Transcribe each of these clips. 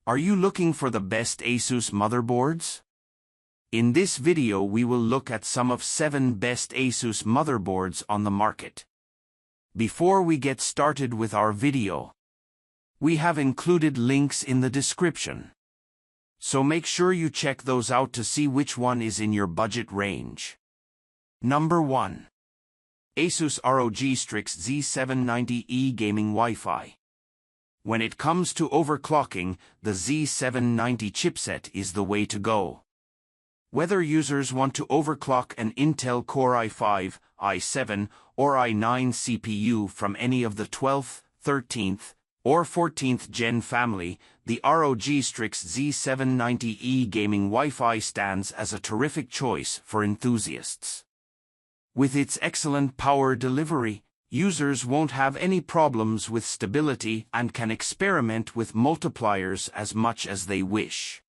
Are you looking for the best ASUS motherboards? In this video we will look at some of 7 best ASUS motherboards on the market. Before we get started with our video, we have included links in the description. So make sure you check those out to see which one is in your budget range. Number 1. ASUS ROG Strix Z790E Gaming Wi-Fi. When it comes to overclocking, the Z790 chipset is the way to go. Whether users want to overclock an Intel Core i5, i7, or i9 CPU from any of the 12th, 13th, or 14th Gen family, the ROG Strix Z790E Gaming Wi-Fi stands as a terrific choice for enthusiasts. With its excellent power delivery, users won't have any problems with stability and can experiment with multipliers as much as they wish.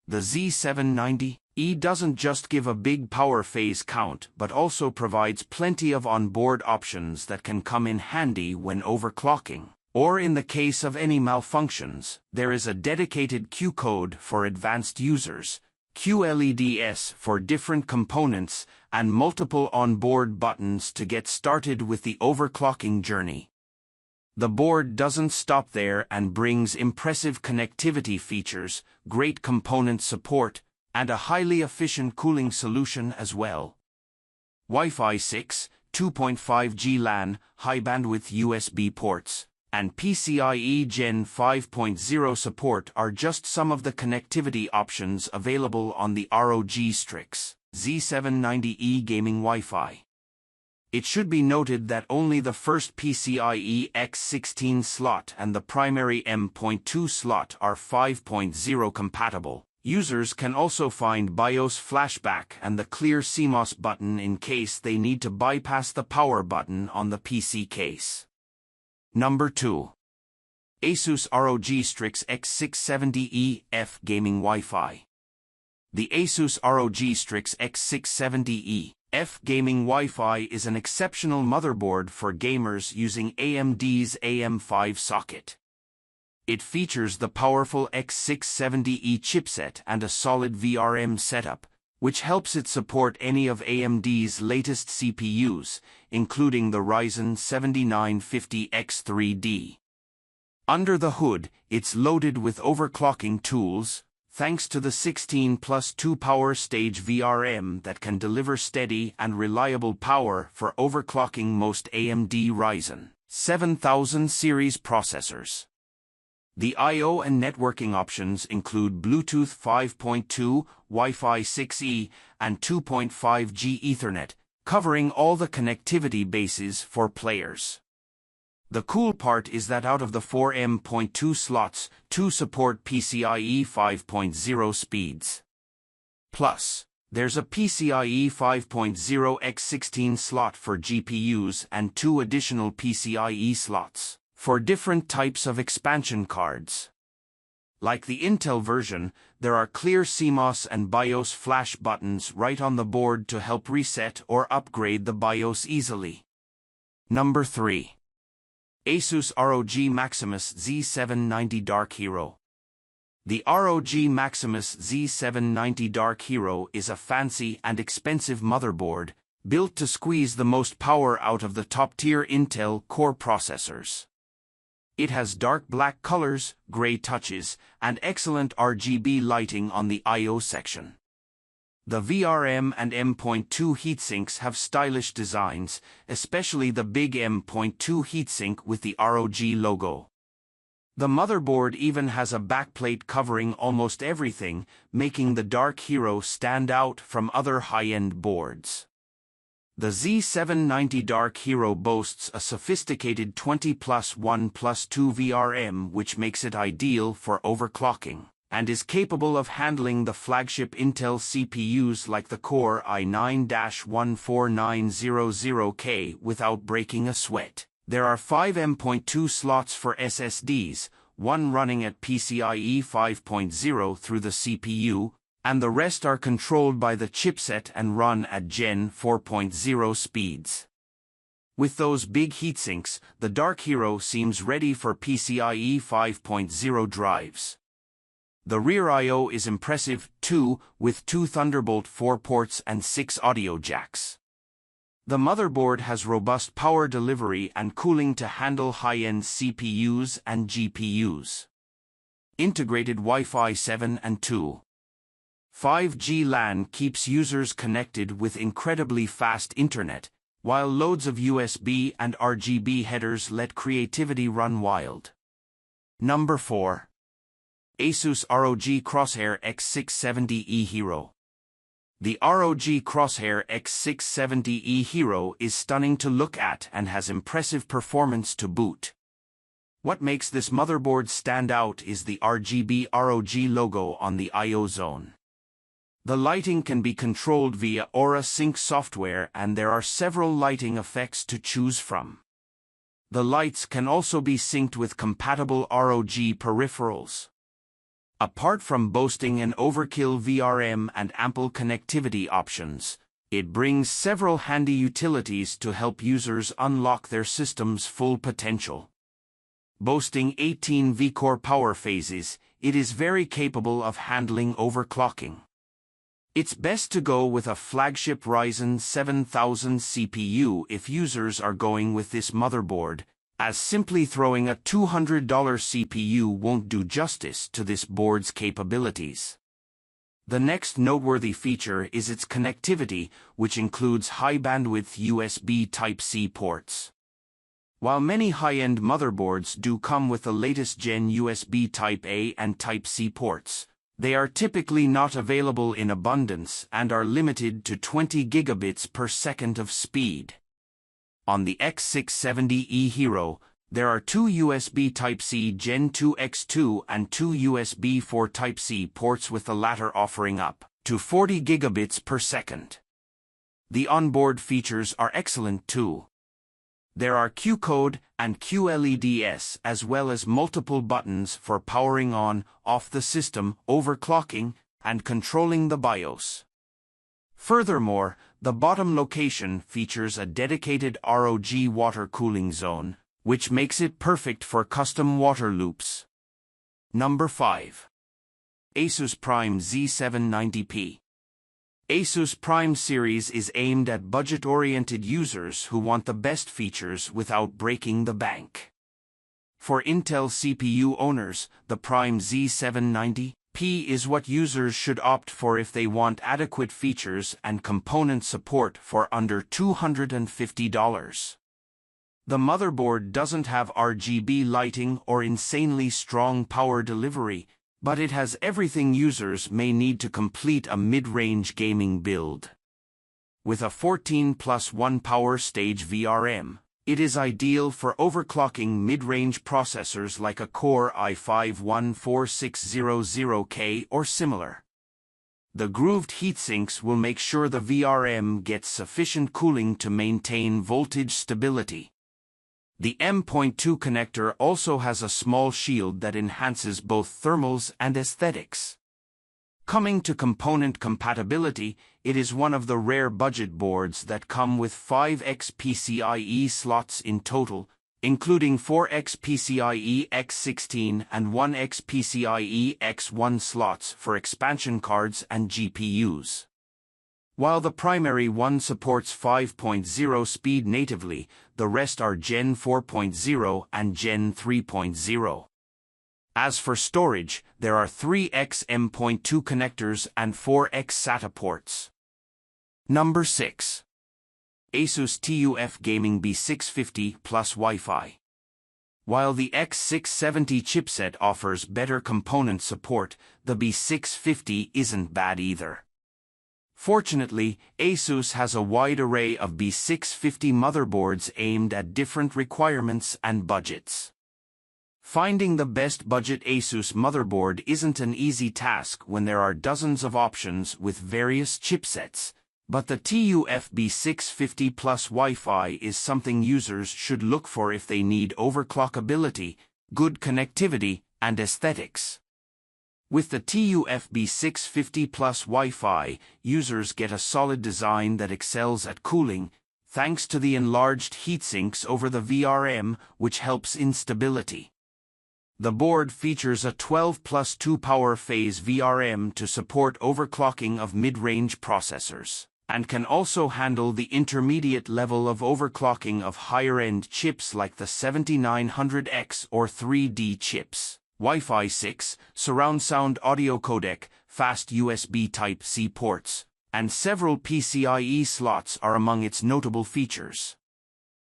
The Z790E doesn't just give a big power phase count but also provides plenty of onboard options that can come in handy when overclocking. Or in the case of any malfunctions, there is a dedicated Q code for advanced users, QLEDs for different components, and multiple onboard buttons to get started with the overclocking journey. The board doesn't stop there and brings impressive connectivity features, great component support, and a highly efficient cooling solution as well. Wi-Fi 6, 2.5G LAN, high-bandwidth USB ports, and PCIe Gen 5.0 support are just some of the connectivity options available on the ROG Strix Z790E Gaming Wi-Fi. It should be noted that only the first PCIe X16 slot and the primary M.2 slot are 5.0 compatible. Users can also find BIOS flashback and the clear CMOS button in case they need to bypass the power button on the PC case. Number 2. ASUS ROG Strix X670E-F Gaming Wi-Fi. The ASUS ROG Strix X670E-F Gaming Wi-Fi is an exceptional motherboard for gamers using AMD's AM5 socket. It features the powerful X670E chipset and a solid VRM setup, which helps it support any of AMD's latest CPUs, including the Ryzen 7950X3D. Under the hood, it's loaded with overclocking tools, thanks to the 16+2 power stage VRM that can deliver steady and reliable power for overclocking most AMD Ryzen 7000 series processors. The I/O and networking options include Bluetooth 5.2, Wi-Fi 6E, and 2.5G Ethernet, covering all the connectivity bases for players. The cool part is that out of the 4 M.2 slots, 2 support PCIe 5.0 speeds. Plus, there's a PCIe 5.0 X16 slot for GPUs and 2 additional PCIe slots for different types of expansion cards. Like the Intel version, there are clear CMOS and BIOS flash buttons right on the board to help reset or upgrade the BIOS easily. Number 3. ASUS ROG Maximus Z790 Dark Hero. The ROG Maximus Z790 Dark Hero is a fancy and expensive motherboard, built to squeeze the most power out of the top-tier Intel Core processors. It has dark black colors, gray touches, and excellent RGB lighting on the I/O section. The VRM and M.2 heatsinks have stylish designs, especially the big M.2 heatsink with the ROG logo. The motherboard even has a backplate covering almost everything, making the Dark Hero stand out from other high-end boards. The Z790 Dark Hero boasts a sophisticated 20+1+2 VRM which makes it ideal for overclocking, and is capable of handling the flagship Intel CPUs like the Core i9-14900K without breaking a sweat. There are 5 M.2 slots for SSDs, one running at PCIe 5.0 through the CPU, and the rest are controlled by the chipset and run at Gen 4.0 speeds. With those big heatsinks, the Dark Hero seems ready for PCIe 5.0 drives. The rear I/O is impressive, too, with 2 Thunderbolt 4 ports and 6 audio jacks. The motherboard has robust power delivery and cooling to handle high-end CPUs and GPUs. Integrated Wi-Fi 7 and 2.5G LAN keeps users connected with incredibly fast internet, while loads of USB and RGB headers let creativity run wild. Number 4. ASUS ROG Crosshair X670E Hero. The ROG Crosshair X670E Hero is stunning to look at and has impressive performance to boot. What makes this motherboard stand out is the RGB ROG logo on the I/O zone. The lighting can be controlled via Aura Sync software, and there are several lighting effects to choose from. The lights can also be synced with compatible ROG peripherals. Apart from boasting an overkill VRM and ample connectivity options, it brings several handy utilities to help users unlock their system's full potential. Boasting 18 V-core power phases, it is very capable of handling overclocking. It's best to go with a flagship Ryzen 7000 CPU if users are going with this motherboard, as simply throwing a $200 CPU won't do justice to this board's capabilities. The next noteworthy feature is its connectivity, which includes high-bandwidth USB Type-C ports. While many high-end motherboards do come with the latest gen USB Type-A and Type-C ports, they are typically not available in abundance and are limited to 20 gigabits per second of speed. On the X670E Hero, there are 2 USB Type-C Gen 2 X2 and 2 USB 4 Type-C ports, with the latter offering up to 40 gigabits per second. The onboard features are excellent too. There are Q-code and QLEDs, as well as multiple buttons for powering on, off the system, overclocking, and controlling the BIOS. Furthermore, the bottom location features a dedicated ROG water cooling zone, which makes it perfect for custom water loops. Number 5. ASUS Prime Z790P. ASUS Prime series is aimed at budget-oriented users who want the best features without breaking the bank. For Intel CPU owners, the Prime Z790P is what users should opt for if they want adequate features and component support for under $250. The motherboard doesn't have RGB lighting or insanely strong power delivery, but it has everything users may need to complete a mid-range gaming build. With a 14+1 power stage VRM, it is ideal for overclocking mid-range processors like a Core i5-14600K or similar. The grooved heatsinks will make sure the VRM gets sufficient cooling to maintain voltage stability. The M.2 connector also has a small shield that enhances both thermals and aesthetics. Coming to component compatibility, it is one of the rare budget boards that come with 5x PCIe slots in total, including 4x PCIe X16 and 1x PCIe X1 slots for expansion cards and GPUs. While the primary one supports 5.0 speed natively, the rest are Gen 4.0 and Gen 3.0. As for storage, there are 3x M.2 connectors and 4x SATA ports. Number 6. ASUS TUF Gaming B650 Plus Wi-Fi. While the X670 chipset offers better component support, the B650 isn't bad either. Fortunately, ASUS has a wide array of B650 motherboards aimed at different requirements and budgets. Finding the best budget ASUS motherboard isn't an easy task when there are dozens of options with various chipsets, but the TUF B650 Plus Wi-Fi is something users should look for if they need overclockability, good connectivity, and aesthetics. With the TUF B650 Plus Wi-Fi, users get a solid design that excels at cooling, thanks to the enlarged heatsinks over the VRM, which helps in stability. The board features a 12+2 power phase VRM to support overclocking of mid-range processors, and can also handle the intermediate level of overclocking of higher-end chips like the 7900X or 3D chips. Wi-Fi 6, surround sound audio codec, fast USB Type-C ports, and several PCIe slots are among its notable features.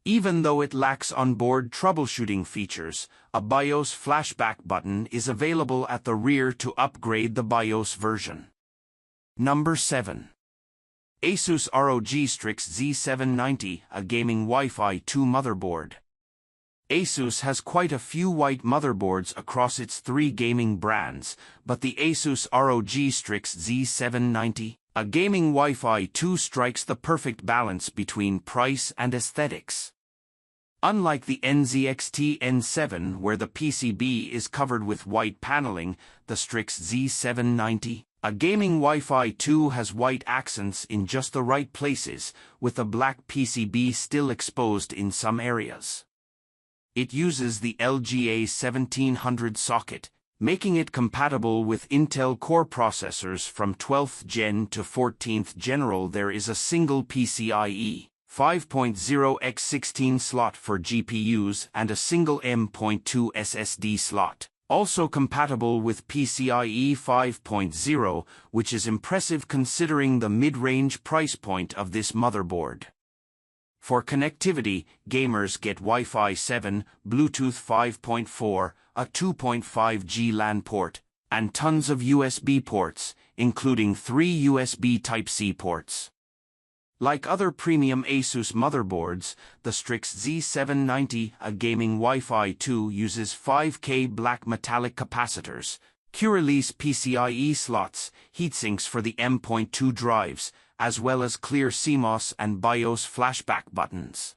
Even though it lacks onboard troubleshooting features, a BIOS flashback button is available at the rear to upgrade the BIOS version. Number 7. ASUS ROG Strix Z790, a gaming Wi-Fi 2 motherboard. ASUS has quite a few white motherboards across its 3 gaming brands, but the ASUS ROG Strix Z790, a gaming Wi-Fi 2, strikes the perfect balance between price and aesthetics. Unlike the NZXT N7, where the PCB is covered with white paneling, the Strix Z790, a gaming Wi-Fi 2, has white accents in just the right places, with the black PCB still exposed in some areas. It uses the LGA 1700 socket, making it compatible with Intel Core processors from 12th Gen to 14th Gen. There is a single PCIe 5.0x16 slot for GPUs and a single M.2 SSD slot, also compatible with PCIe 5.0, which is impressive considering the mid-range price point of this motherboard. For connectivity, gamers get Wi-Fi 7, Bluetooth 5.4, a 2.5G LAN port, and tons of USB ports, including 3 USB Type-C ports. Like other premium ASUS motherboards, the Strix Z790, a gaming Wi-Fi 2, uses 5K black metallic capacitors, Q-release PCIe slots, heatsinks for the M.2 drives, as well as clear CMOS and BIOS flashback buttons.